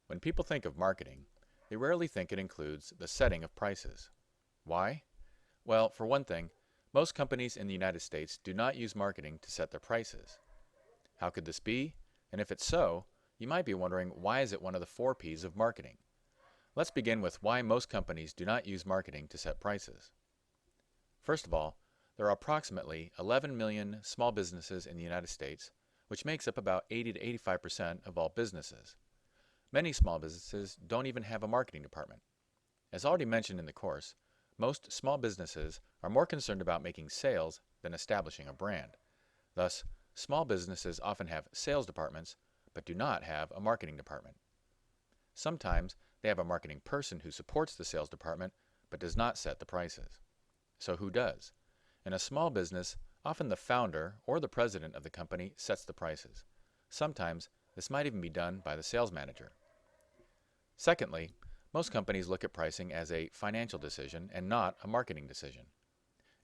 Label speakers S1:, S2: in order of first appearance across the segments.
S1: When people think of marketing, they rarely think it includes the setting of prices. Why? Well, for one thing, most companies in the United States do not use marketing to set their prices. How could this be? And if it's so, you might be wondering, why is it one of the 4 P's of marketing? Let's begin with why most companies do not use marketing to set prices. First of all, there are approximately 11 million small businesses in the United States, which makes up about 80 to 85% of all businesses. Many small businesses don't even have a marketing department. As already mentioned in the course, most small businesses are more concerned about making sales than establishing a brand. Thus, small businesses often have sales departments, but do not have a marketing department. Sometimes they have a marketing person who supports the sales department, but does not set the prices. So who does? In a small business, often the founder or the president of the company sets the prices. Sometimes this might even be done by the sales manager. Secondly, most companies look at pricing as a financial decision and not a marketing decision.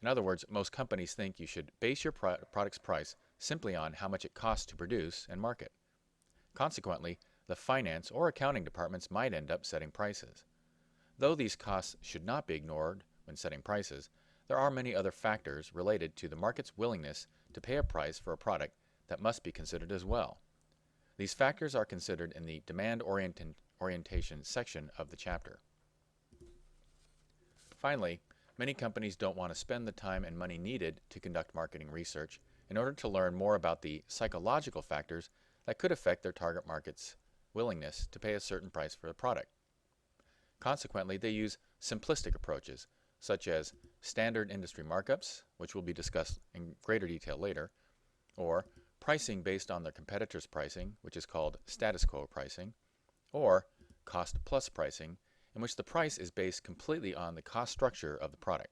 S1: In other words, most companies think you should base your product's price simply on how much it costs to produce and market. Consequently, the finance or accounting departments might end up setting prices. Though these costs should not be ignored when setting prices, there are many other factors related to the market's willingness to pay a price for a product that must be considered as well. These factors are considered in the demand orientation section of the chapter. Finally, many companies don't want to spend the time and money needed to conduct marketing research in order to learn more about the psychological factors that could affect their target market's willingness to pay a certain price for a product. Consequently, they use simplistic approaches, such as standard industry markups, which will be discussed in greater detail later, or pricing based on their competitors' pricing, which is called status quo pricing, or cost plus pricing, in which the price is based completely on the cost structure of the product.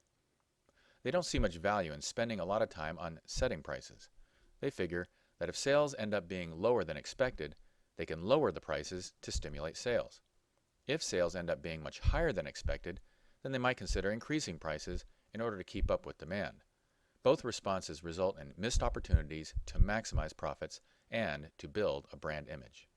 S1: They don't see much value in spending a lot of time on setting prices. They figure that if sales end up being lower than expected, they can lower the prices to stimulate sales. If sales end up being much higher than expected, then they might consider increasing prices in order to keep up with demand. Both responses result in missed opportunities to maximize profits and to build a brand image.